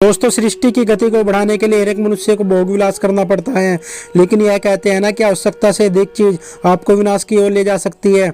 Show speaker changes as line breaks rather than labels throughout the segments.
दोस्तों, सृष्टि की गति को बढ़ाने के लिए हर एक मनुष्य को भोग विलास करना पड़ता है, लेकिन यह कहते हैं ना कि आवश्यकता से अधिक चीज आपको विनाश की ओर ले जा सकती है।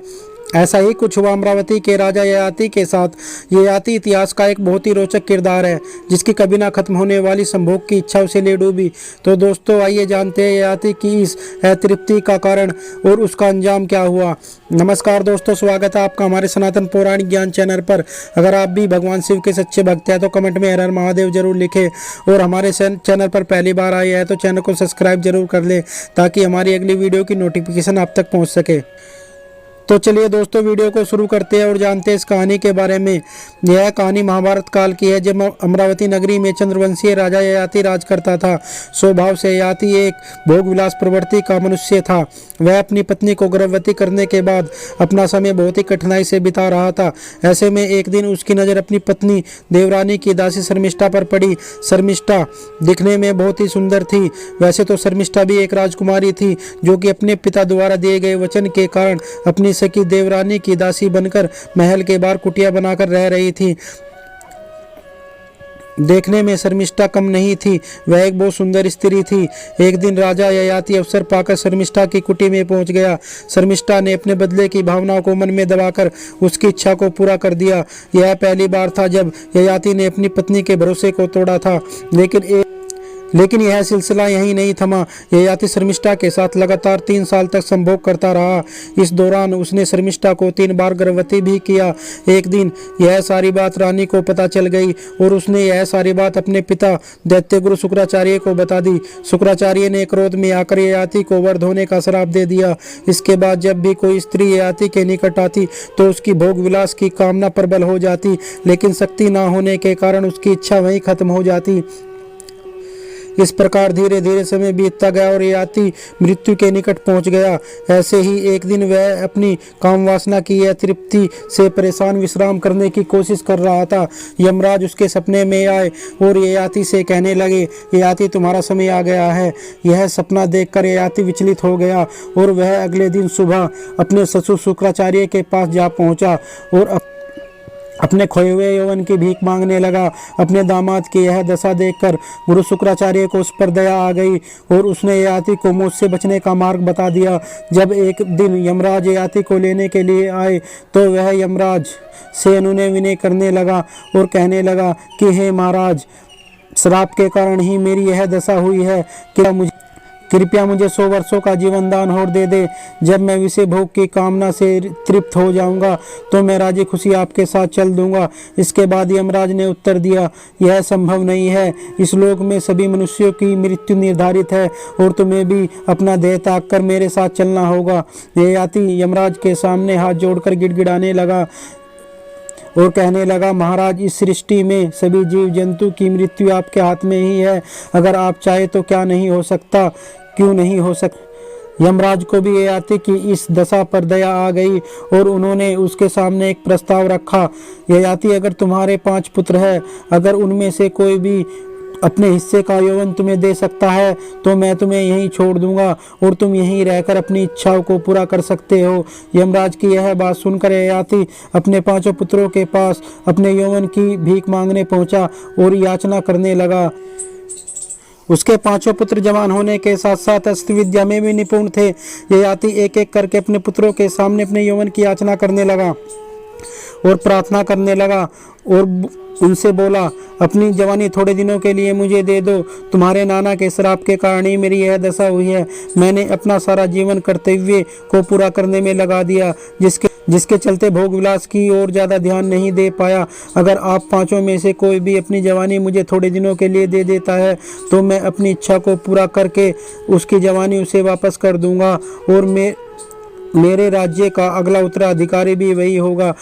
ऐसा ही कुछ हुआ अमरावती के राजा ययाति के साथ। ययाति इतिहास का एक बहुत ही रोचक किरदार है, जिसकी कभी ना खत्म होने वाली संभोग की इच्छा उसे ले डूबी। तो दोस्तों, आइए जानते हैं ययाति की इस अतृप्ति का कारण और उसका अंजाम क्या हुआ। नमस्कार दोस्तों, स्वागत है आपका हमारे सनातन पौराणिक ज्ञान चैनल पर। अगर आप भी भगवान शिव के सच्चे भक्त हैं तो कमेंट में हर हर महादेव जरूर लिखें, और हमारे चैनल पर पहली बार आए हैं तो चैनल को सब्सक्राइब जरूर कर लें, ताकि हमारी अगली वीडियो की नोटिफिकेशन आप तक पहुंच सके। तो चलिए दोस्तों, वीडियो को शुरू करते हैं और जानते हैं इस कहानी के बारे में। यह कहानी महाभारत काल की है, जब अमरावती नगरी में चंद्रवंशीय राजा ययाति राज करता था। स्वभाव से ययाति एक भोग विलास प्रवृत्ति का मनुष्य था। वह अपनी पत्नी को गर्भवती करने के बाद अपना समय बहुत ही कठिनाई से बिता रहा था। ऐसे में एक दिन उसकी नज़र अपनी पत्नी देवरानी की दासी शर्मिष्ठा पर पड़ी। शर्मिष्ठा दिखने में बहुत ही सुंदर थी। वैसे तो शर्मिष्ठा भी एक राजकुमारी थी, जो कि अपने पिता द्वारा दिए गए वचन के कारण अपनी सखी देवरानी की दासी बनकर महल के बाहर कुटिया बनाकर रह रही थी। देखने में शर्मिष्ठा कम नहीं थी, वह एक बहुत सुंदर स्त्री थी। एक दिन राजा ययाति अवसर पाकर शर्मिष्ठा की कुटी में पहुंच गया। शर्मिष्ठा ने अपने बदले की भावनाओं को मन में दबाकर उसकी इच्छा को पूरा कर दिया। यह पहली बार था जब ययाति ने अपनी पत्नी के भरोसे को तोड़ा था, लेकिन यह सिलसिला यहीं नहीं थमा। ययाति शर्मिष्ठा के साथ लगातार 3 साल तक संभोग करता रहा। इस दौरान उसने शर्मिष्ठा को 3 बार गर्भवती भी किया। एक दिन यह सारी बात रानी को पता चल गई और उसने यह सारी बात अपने पिता दैत्यगुरु शुक्राचार्य को बता दी। शुक्राचार्य ने क्रोध में आकर ययाति को वर धोने का श्राप दे दिया। इसके बाद जब भी कोई स्त्री ययाति के निकट आती तो उसकी भोग विलास की कामना प्रबल हो जाती, लेकिन शक्ति न होने के कारण उसकी इच्छा वहीं खत्म हो जाती। इस प्रकार धीरे धीरे समय बीतता गया और ययाति मृत्यु के निकट पहुंच गया। ऐसे ही एक दिन वह अपनी काम वासना की अतृप्ति से परेशान विश्राम करने की कोशिश कर रहा था। यमराज उसके सपने में आए और ययाति से कहने लगे, ययाति तुम्हारा समय आ गया है। यह सपना देखकर ययाति विचलित हो गया और वह अगले दिन सुबह अपने ससुर शुक्राचार्य के पास जा पहुंचा और अपने खोए हुए यौवन की भीख मांगने लगा। अपने दामाद की यह दशा देखकर गुरु शुक्राचार्य को उस पर दया आ गई और उसने ययाति को मौत से बचने का मार्ग बता दिया। जब एक दिन यमराज ययाति को लेने के लिए आए तो वह यमराज से अनुनय विनय करने लगा और कहने लगा कि हे महाराज, श्राप के कारण ही मेरी यह दशा हुई है। कृपया मुझे 100 वर्षों का जीवन दान और दे दे। जब मैं विषय भोग की कामना से तृप्त हो जाऊंगा तो मैं राजी खुशी आपके साथ चल दूंगा। इसके बाद यमराज ने उत्तर दिया, यह संभव नहीं है। इस लोक में सभी मनुष्यों की मृत्यु निर्धारित है और तुम्हें भी अपना देह त्याग कर मेरे साथ चलना होगा। ययाति यमराज के सामने हाथ जोड़कर गिड़गिड़ाने लगा और कहने लगा, महाराज, इस सृष्टि में सभी जीव जंतु की मृत्यु आपके हाथ में ही है। अगर आप चाहे तो क्या नहीं हो सकता, क्यों नहीं हो सकता। यमराज को भी ययाति की इस दशा पर दया आ गई और उन्होंने उसके सामने एक प्रस्ताव रखा। ययाति, अगर तुम्हारे 5 पुत्र हैं, अगर उनमें से कोई भी अपने हिस्से का यौवन तुम्हें दे सकता है तो मैं तुम्हें यहीं छोड़ दूंगा और तुम यहीं रहकर अपनी इच्छाओं को पूरा कर सकते हो। यमराज की यह बात सुनकर ययाति अपने 5 पुत्रों के पास अपने यौवन की भीख मांगने पहुंचा और याचना करने लगा। उसके 5 पुत्र जवान होने के साथ साथ अस्त्र विद्या में भी निपुण थे। ययाति एक एक करके अपने पुत्रों के सामने अपने यौवन की याचना करने लगा और प्रार्थना करने लगा और उनसे बोला, अपनी जवानी थोड़े दिनों के लिए मुझे दे दो। तुम्हारे नाना के श्राप के कारण ही मेरी यह दशा हुई है। मैंने अपना सारा जीवन कर्तव्य को पूरा करने में लगा दिया, जिसके चलते भोग विलास की ओर ज़्यादा ध्यान नहीं दे पाया। अगर आप 5 में से कोई भी अपनी जवानी मुझे थोड़े दिनों के लिए दे देता है तो मैं अपनी इच्छा को पूरा करके उसकी जवानी उसे वापस कर दूंगा और मेरे राज्य का अगला उत्तराधिकारी भी वही होगा।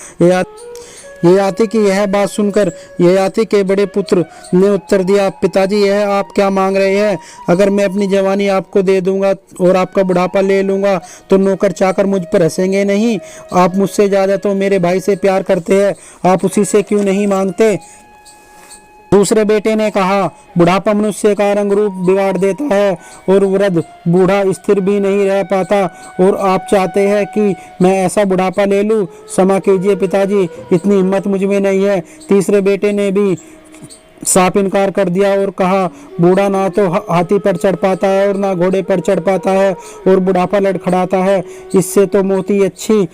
ययाति की यह बात सुनकर ययाति के बड़े पुत्र ने उत्तर दिया, पिताजी, यह आप क्या मांग रहे हैं? अगर मैं अपनी जवानी आपको दे दूंगा और आपका बुढ़ापा ले लूंगा तो नौकर चाकर मुझ पर हंसेंगे नहीं? आप मुझसे ज़्यादा तो मेरे भाई से प्यार करते हैं, आप उसी से क्यों नहीं मांगते? दूसरे बेटे ने कहा, बुढ़ापा मनुष्य का रंग रूप बिगाड़ देता है और वृद्ध बूढ़ा स्थिर भी नहीं रह पाता, और आप चाहते हैं कि मैं ऐसा बुढ़ापा ले लूं? क्षमा कीजिए पिताजी, इतनी हिम्मत मुझ में नहीं है। तीसरे बेटे ने भी साफ इनकार कर दिया और कहा, बूढ़ा ना तो हाथी पर चढ़ पाता है और ना घोड़े पर चढ़ पाता है और बुढ़ापा लड़खड़ाता है, इससे तो मौत ही अच्छी।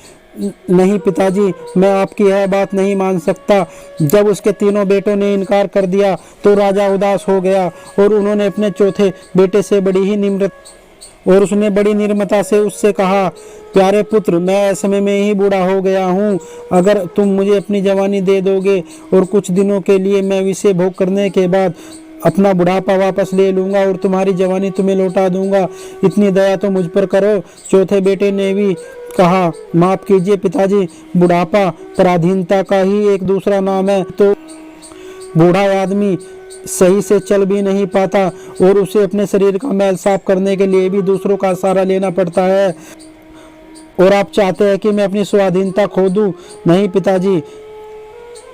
नहीं पिताजी, मैं आपकी यह बात नहीं मान सकता। जब उसके तीनों बेटों ने इनकार कर दिया तो राजा उदास हो गया और उन्होंने अपने चौथे बेटे से उसने बड़ी निर्ममता से उससे कहा, प्यारे पुत्र, मैं समय में ही बूढ़ा हो गया हूँ। अगर तुम मुझे अपनी जवानी दे दोगे और कुछ दिनों के लिए मैं विषय भोग करने के बाद अपना बुढ़ापा वापस ले लूँगा और तुम्हारी जवानी तुम्हें लौटा दूंगा, इतनी दया तो मुझ पर करो। चौथे बेटे ने भी कहा, माफ़ कीजिए पिताजी, बुढ़ापा पराधीनता का ही एक दूसरा नाम है। तो बूढ़ा आदमी सही से चल भी नहीं पाता और उसे अपने शरीर का मैल साफ करने के लिए भी दूसरों का सहारा लेना पड़ता है। और आप चाहते हैं कि मैं अपनी स्वाधीनता खो दूं? नहीं पिताजी,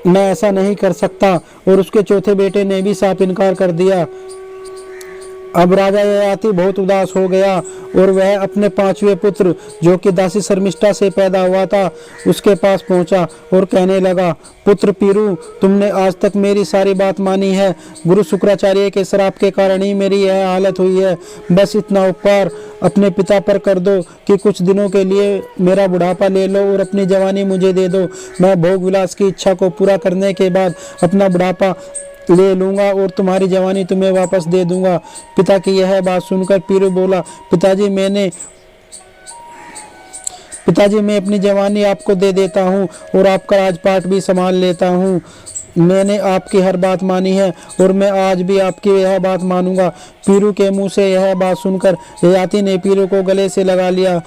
मैं ऐसा नहीं कर सकता। और उसके चौथे बेटे ने भी साफ इनकार कर दिया। अब राजा ययाति बहुत उदास हो गया और वह अपने पांचवें पुत्र, जो कि दासी शर्मिष्ठा से पैदा हुआ था, उसके पास पहुंचा और कहने लगा, पुत्र पीरू, तुमने आज तक मेरी सारी बात मानी है। गुरु शुक्राचार्य के श्राप के कारण ही मेरी यह हालत हुई है। बस इतना उपकार अपने पिता पर कर दो कि कुछ दिनों के लिए मेरा बुढ़ापा ले लो और अपनी जवानी मुझे दे दो। मैं भोग विलास की इच्छा को पूरा करने के बाद अपना बुढ़ापा ले लूंगा और तुम्हारी जवानी तुम्हें वापस दे दूंगा। पिता की यह बात सुनकर पीरू बोला, पिताजी मैं अपनी जवानी आपको दे देता हूँ और आपका राजपाट भी संभाल लेता हूँ। मैंने आपकी हर बात मानी है और मैं आज भी आपकी यह बात मानूंगा। पीरू के मुंह से यह बात सुनकर ययाति ने पीरू को गले से लगा लिया।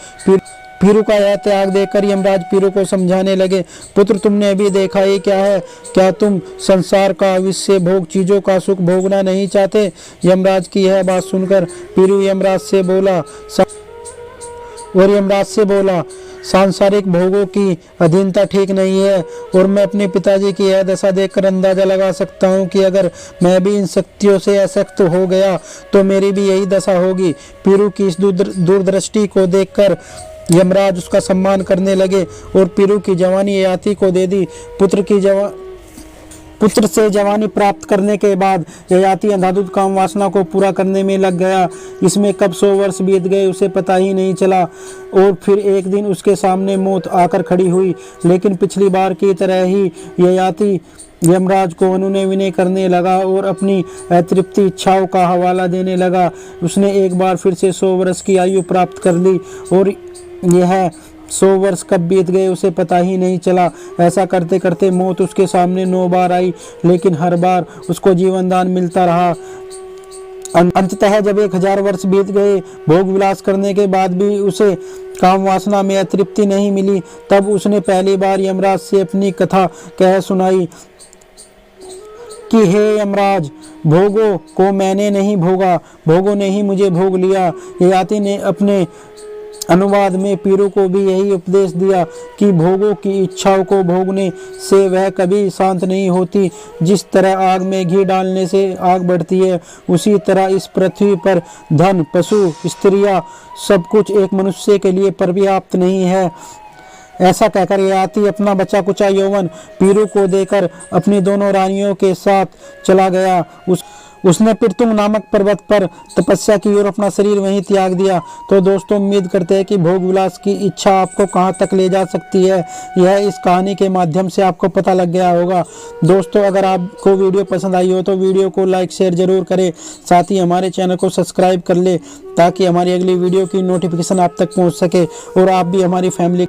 पीरू का यह त्याग देखकर यमराज पीरू को समझाने लगे, पुत्र, तुमने अभी देखा ही क्या है? क्या तुम संसार का विषय भोग चीजों का सुख भोगना नहीं चाहते? यमराज की यह बात सुनकर पीरू यमराज से बोला, सांसारिक भोगों की अधीनता ठीक नहीं है और मैं अपने पिताजी की यह दशा देखकर अंदाजा लगा सकता हूँ कि अगर मैं भी इन शक्तियों से आसक्त हो गया तो मेरी भी यही दशा होगी। पीरू की इस दूरदृष्टि को देखकर यमराज उसका सम्मान करने लगे और पीरू की जवानी ययाति को दे दी। पुत्र से जवानी प्राप्त करने के बाद ययाति अंधाधुंध काम वासना को पूरा करने में लग गया। इसमें कब 100 वर्ष बीत गए उसे पता ही नहीं चला। और फिर एक दिन उसके सामने मौत आकर खड़ी हुई, लेकिन पिछली बार की तरह ही ययाति यमराज को अनुनय विनय करने लगा और अपनी अतृप्ति इच्छाओं का हवाला देने लगा। उसने एक बार फिर से 100 वर्ष की आयु प्राप्त कर ली और यह 100 वर्ष कब बीत गए उसे पता ही नहीं चला। ऐसा करते करते मौत उसके सामने 9 बार आई, लेकिन हर बार उसको जीवन दान मिलता रहा। अंततः जब 1000 वर्ष बीत गए, भोग विलास करने के बाद भी उसे काम वासना में अतृप्ति नहीं मिली, तब उसने पहली बार यमराज से अपनी कथा कह सुनाई कि हे यमराज, भोगों को मैंने नहीं भोगा, भोगों ने ही मुझे भोग लिया। ययाति ने अपने अनुवाद में पीरू को भी यही उपदेश दिया कि भोगों की इच्छाओं को भोगने से वह कभी शांत नहीं होती। जिस तरह आग में घी डालने से आग बढ़ती है, उसी तरह इस पृथ्वी पर धन, पशु, स्त्रियां, सब कुछ एक मनुष्य के लिए पर्याप्त नहीं है। ऐसा कहकर ययाति अपना बचा कुचा यौवन पीरू को देकर अपनी दोनों रानियों के साथ चला गया। उसने पिरतुंग नामक पर्वत पर तपस्या की और अपना शरीर वहीं त्याग दिया। तो दोस्तों, उम्मीद करते हैं कि भोग विलास की इच्छा आपको कहां तक ले जा सकती है, यह इस कहानी के माध्यम से आपको पता लग गया होगा। दोस्तों, अगर आपको वीडियो पसंद आई हो तो वीडियो को लाइक शेयर जरूर करें, साथ ही हमारे चैनल को सब्सक्राइब कर ले ताकि हमारी अगली वीडियो की नोटिफिकेशन आप तक पहुँच सके और आप भी हमारी फैमिली